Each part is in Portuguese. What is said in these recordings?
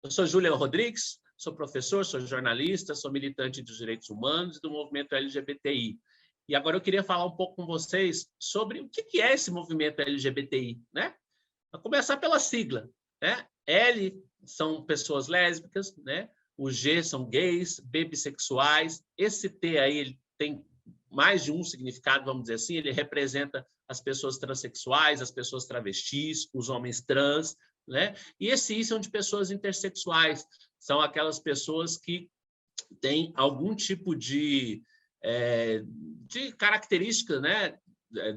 Eu sou Júlia Rodrigues, sou professor, sou jornalista, sou militante dos direitos humanos e do movimento LGBTI. E agora eu queria falar um pouco com vocês sobre o que é esse movimento LGBTI, né? Vou começar pela sigla, né? L são pessoas lésbicas, né? O G são gays, B bissexuais. Esse T aí ele tem mais de um significado, vamos dizer assim, ele representa as pessoas transexuais, as pessoas travestis, os homens trans, né? E esse I são de pessoas intersexuais, são aquelas pessoas que têm algum tipo de característica, né,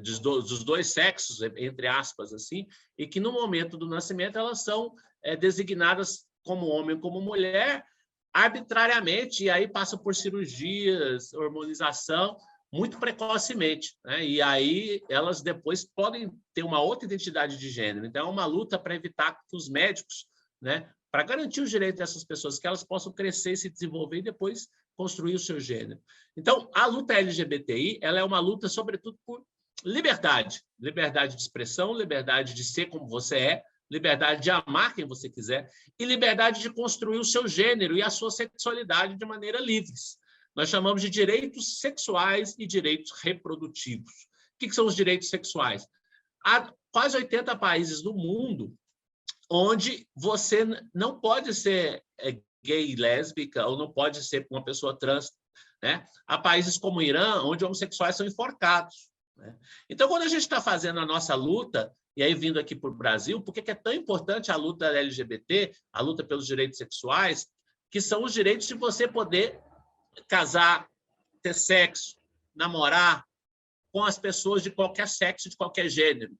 dos dois sexos, entre aspas, assim, e que no momento do nascimento elas são designadas como homem ou como mulher arbitrariamente, e aí passam por cirurgias, hormonização, muito precocemente, né? E aí elas depois podem ter uma outra identidade de gênero. Então, é uma luta para evitar que os médicos, né, para garantir os direitos dessas pessoas, que elas possam crescer, se desenvolver e depois construir o seu gênero. Então, a luta LGBTI ela é uma luta, sobretudo, por liberdade. Liberdade de expressão, liberdade de ser como você é, liberdade de amar quem você quiser e liberdade de construir o seu gênero e a sua sexualidade de maneira livres. Nós chamamos de direitos sexuais e direitos reprodutivos. O que são os direitos sexuais? Há quase 80 países do mundo onde você não pode ser gay e lésbica ou não pode ser uma pessoa trans, né? Há países como o Irã, onde homossexuais são enforcados, né? Então, quando a gente está fazendo a nossa luta, e aí vindo aqui para o Brasil, por que é tão importante a luta LGBT, a luta pelos direitos sexuais, que são os direitos de você poder casar, ter sexo, namorar com as pessoas de qualquer sexo, de qualquer gênero,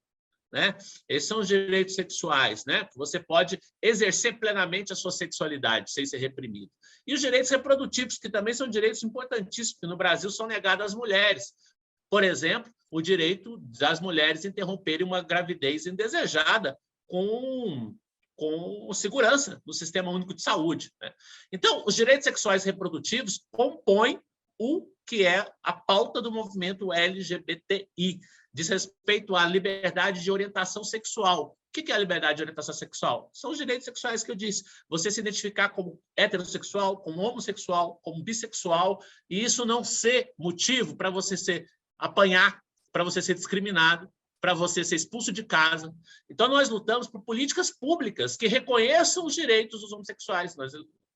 né? Esses são os direitos sexuais, né? Você pode exercer plenamente a sua sexualidade sem ser reprimido. E os direitos reprodutivos, que também são direitos importantíssimos, que no Brasil são negados às mulheres. Por exemplo, o direito das mulheres interromperem uma gravidez indesejada com segurança no Sistema Único de Saúde, né? Então, os direitos sexuais e reprodutivos compõem o que é a pauta do movimento LGBTI, diz respeito à liberdade de orientação sexual. O que é a liberdade de orientação sexual? São os direitos sexuais que eu disse. Você se identificar como heterossexual, como homossexual, como bissexual, e isso não ser motivo para você apanhar, para você ser discriminado, para você ser expulso de casa. Então, nós lutamos por políticas públicas que reconheçam os direitos dos homossexuais,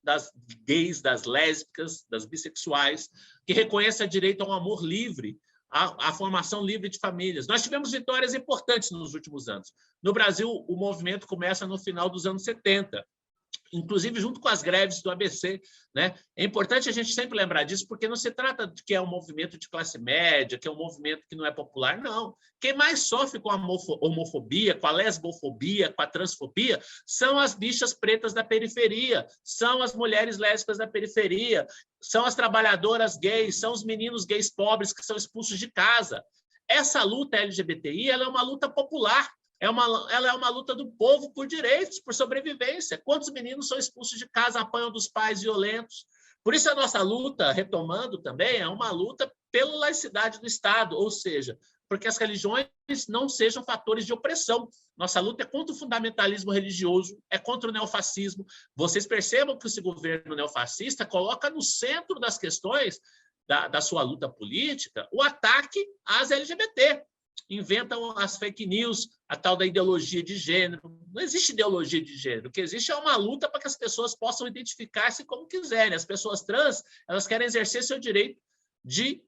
das gays, das lésbicas, das bissexuais, que reconheçam o direito a um amor livre, a formação livre de famílias. Nós tivemos vitórias importantes nos últimos anos. No Brasil, o movimento começa no final dos anos 70, inclusive junto com as greves do ABC, né? É importante a gente sempre lembrar disso, porque não se trata de que é um movimento de classe média, que é um movimento que não é popular, não. Quem mais sofre com a homofobia, com a lesbofobia, com a transfobia, são as bichas pretas da periferia, são as mulheres lésbicas da periferia, são as trabalhadoras gays, são os meninos gays pobres que são expulsos de casa. Essa luta LGBTI ela é uma luta popular. Ela é uma luta do povo por direitos, por sobrevivência. Quantos meninos são expulsos de casa, apanham dos pais violentos? Por isso, a nossa luta, retomando também, é uma luta pela laicidade do Estado, ou seja, porque as religiões não sejam fatores de opressão. Nossa luta é contra o fundamentalismo religioso, é contra o neofascismo. Vocês percebam que esse governo neofascista coloca no centro das questões da sua luta política o ataque às LGBT. Inventam as fake news, a tal da ideologia de gênero. Não existe ideologia de gênero. O que existe é uma luta para que as pessoas possam identificar-se como quiserem. As pessoas trans elas querem exercer seu direito de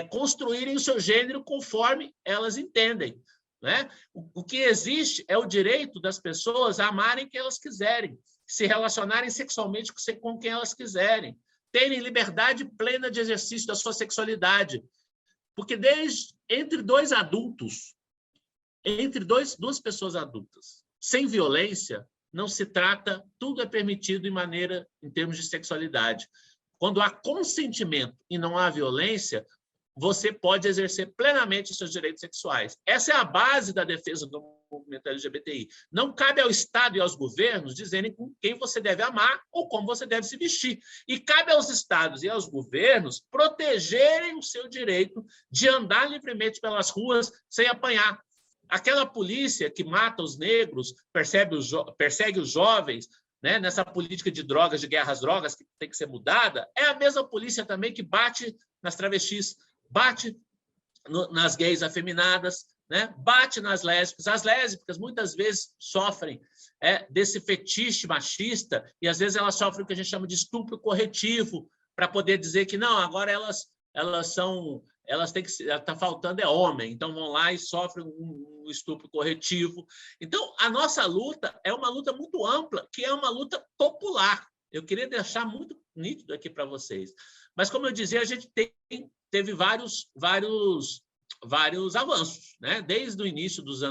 construírem o seu gênero conforme elas entendem, né? O que existe é o direito das pessoas a amarem quem elas quiserem, se relacionarem sexualmente com quem elas quiserem, terem liberdade plena de exercício da sua sexualidade. Porque entre duas pessoas adultas, sem violência, não se trata, tudo é permitido em termos de sexualidade. Quando há consentimento e não há violência, você pode exercer plenamente os seus direitos sexuais. Essa é a base da defesa do movimento LGBTI. Não cabe ao Estado e aos governos dizerem com quem você deve amar ou como você deve se vestir. E cabe aos Estados e aos governos protegerem o seu direito de andar livremente pelas ruas sem apanhar. Aquela polícia que mata os negros, persegue os jovens, né, nessa política de drogas, de guerra às drogas, que tem que ser mudada, é a mesma polícia também que bate nas travestis, bate nas gays afeminadas, né? Bate nas lésbicas. As lésbicas muitas vezes sofrem desse fetiche machista e às vezes elas sofrem o que a gente chama de estupro corretivo para poder dizer que não, agora elas têm que está faltando homem, então vão lá e sofrem um estupro corretivo. Então a nossa luta é uma luta muito ampla, que é uma luta popular. Eu queria deixar muito nítido aqui para vocês. Mas como eu dizia, a gente teve vários avanços, né? Desde o início dos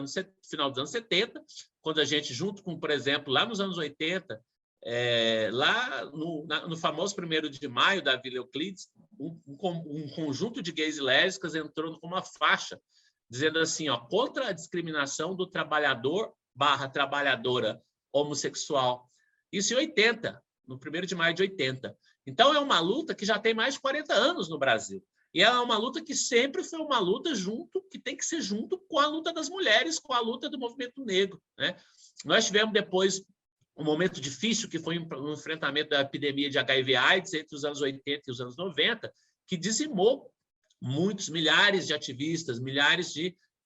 final dos anos 70, quando a gente, junto com, por exemplo, lá nos anos 80, lá no famoso 1º de maio da Vila Euclides, um conjunto de gays e lésbicas entrou com uma faixa dizendo assim, ó, contra a discriminação do trabalhador/trabalhadora homossexual. Isso em 80, no 1º de maio de 80. Então, é uma luta que já tem mais de 40 anos no Brasil. E é uma luta que sempre foi uma luta que tem que ser junto com a luta das mulheres, com a luta do movimento negro, né? Nós tivemos depois um momento difícil, que foi o enfrentamento da epidemia de HIV/AIDS entre os anos 80 e os anos 90, que dizimou muitos, milhares de ativistas,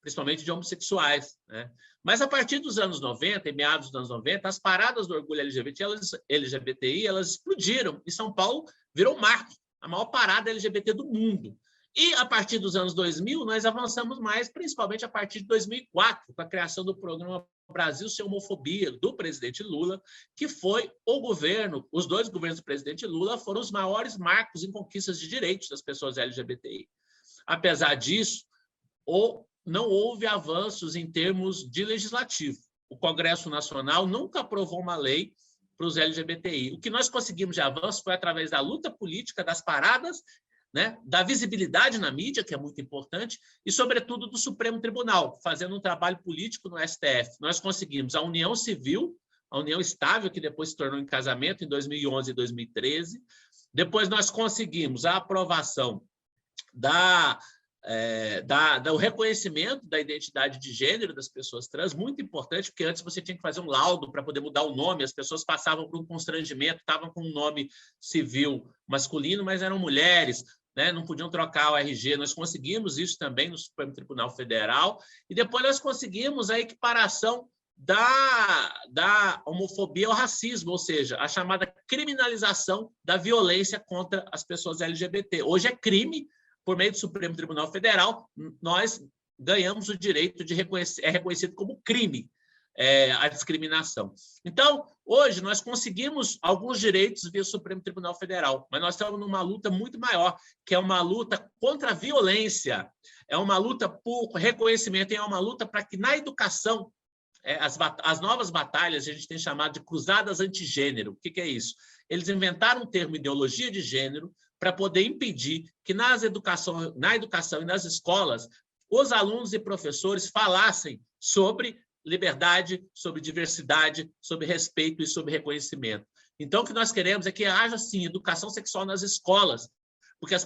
principalmente de homossexuais, né? Mas a partir dos anos 90, em meados dos anos 90, as paradas do orgulho LGBTI elas explodiram e São Paulo virou um marco, a maior parada LGBT do mundo. E a partir dos anos 2000, nós avançamos mais, principalmente a partir de 2004, com a criação do programa Brasil Sem Homofobia, do presidente Lula, que foi os 2 governos do presidente Lula foram os maiores marcos em conquistas de direitos das pessoas LGBTI. Apesar disso, não houve avanços em termos de legislativo. O Congresso Nacional nunca aprovou uma lei para os LGBTI. O que nós conseguimos de avanço foi através da luta política, das paradas, né, da visibilidade na mídia, que é muito importante, e, sobretudo, do Supremo Tribunal, fazendo um trabalho político no STF. Nós conseguimos a união civil, a união estável, que depois se tornou em casamento em 2011 e 2013. Depois nós conseguimos a aprovação do reconhecimento da identidade de gênero das pessoas trans, muito importante, porque antes você tinha que fazer um laudo para poder mudar o nome, as pessoas passavam por um constrangimento, estavam com um nome civil masculino, mas eram mulheres, né? Não podiam trocar o RG. Nós conseguimos isso também no Supremo Tribunal Federal, e depois nós conseguimos a equiparação da homofobia ao racismo, ou seja, a chamada criminalização da violência contra as pessoas LGBT. Hoje é crime. Por meio do Supremo Tribunal Federal, nós ganhamos o direito de reconhecer, é reconhecido como crime a discriminação. Então, hoje, nós conseguimos alguns direitos via Supremo Tribunal Federal, mas nós estamos numa luta muito maior, que é uma luta contra a violência, é uma luta por reconhecimento, é uma luta para que na educação, as novas batalhas, a gente tem chamado de cruzadas antigênero. O que é isso? Eles inventaram um termo ideologia de gênero, para poder impedir que na educação e nas escolas os alunos e professores falassem sobre liberdade, sobre diversidade, sobre respeito e sobre reconhecimento. Então, o que nós queremos é que haja, sim, educação sexual nas escolas, porque as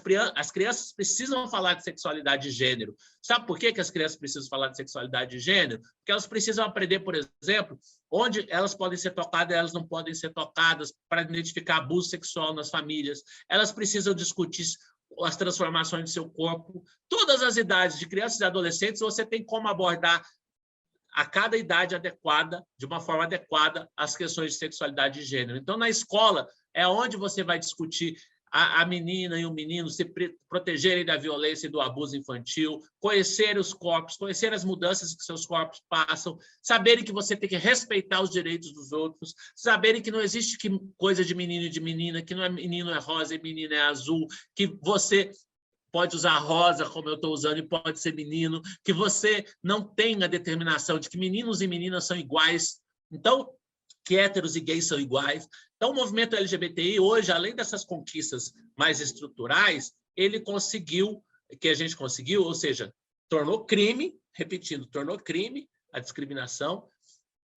crianças precisam falar de sexualidade de gênero. Sabe por que as crianças precisam falar de sexualidade de gênero? Porque elas precisam aprender, por exemplo, onde elas podem ser tocadas e elas não podem ser tocadas, para identificar abuso sexual nas famílias. Elas precisam discutir as transformações de seu corpo. Todas as idades de crianças e adolescentes, você tem como abordar a cada idade adequada, de uma forma adequada, as questões de sexualidade de gênero. Então, na escola, é onde você vai discutir a menina e o menino se protegerem da violência e do abuso infantil, conhecer os corpos, conhecer as mudanças que seus corpos passam, saberem que você tem que respeitar os direitos dos outros, saberem que não existe coisa de menino e de menina, que não é menino é rosa e menina é azul, que você pode usar rosa, como eu estou usando, e pode ser menino, que você não tem a determinação de que meninos e meninas são iguais, então, que héteros e gays são iguais. Então, o movimento LGBTI, hoje, além dessas conquistas mais estruturais, a gente conseguiu, ou seja, tornou crime, repetindo, tornou crime a discriminação,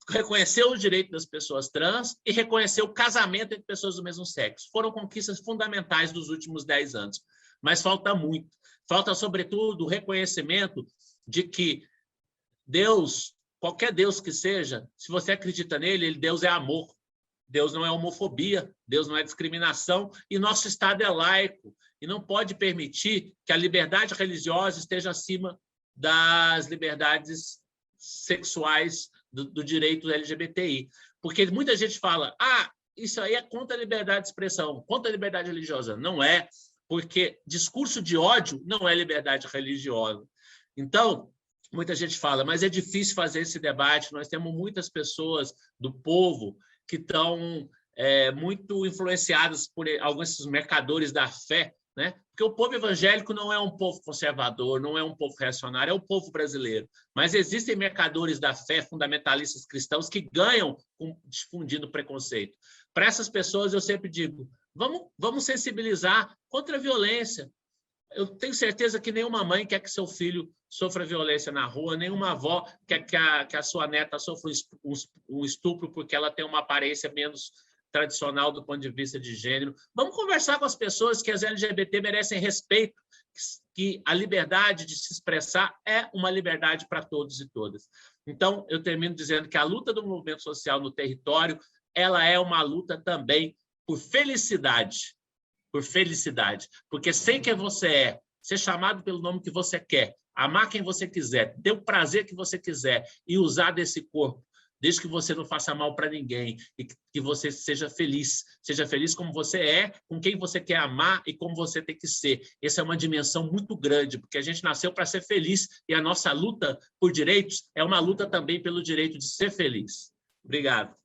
reconheceu o direito das pessoas trans e reconheceu o casamento entre pessoas do mesmo sexo. Foram conquistas fundamentais dos últimos 10 anos, mas falta muito. Falta, sobretudo, o reconhecimento de que Deus, qualquer Deus que seja, se você acredita nele, Deus é amor. Deus não é homofobia, Deus não é discriminação, e nosso Estado é laico, e não pode permitir que a liberdade religiosa esteja acima das liberdades sexuais do direito LGBTI. Porque muita gente fala, isso aí é contra a liberdade de expressão, contra a liberdade religiosa. Não é, porque discurso de ódio não é liberdade religiosa. Então, muita gente fala, mas é difícil fazer esse debate, nós temos muitas pessoas do povo que estão muito influenciadas por alguns mercadores da fé, né? Porque o povo evangélico não é um povo conservador, não é um povo reacionário, é o povo brasileiro. Mas existem mercadores da fé, fundamentalistas cristãos, que ganham difundindo preconceito. Para essas pessoas, eu sempre digo, vamos sensibilizar contra a violência. Eu tenho certeza que nenhuma mãe quer que seu filho sofra violência na rua, nenhuma avó quer que a sua neta sofra um estupro porque ela tem uma aparência menos tradicional do ponto de vista de gênero. Vamos conversar com as pessoas que as LGBT merecem respeito, que a liberdade de se expressar é uma liberdade para todos e todas. Então, eu termino dizendo que a luta do movimento social no território, ela é uma luta também por felicidade, porque ser quem você é, ser chamado pelo nome que você quer, amar quem você quiser, ter o prazer que você quiser e usar desse corpo, desde que você não faça mal para ninguém e que você seja feliz como você é, com quem você quer amar e como você tem que ser. Essa é uma dimensão muito grande, porque a gente nasceu para ser feliz e a nossa luta por direitos é uma luta também pelo direito de ser feliz. Obrigado.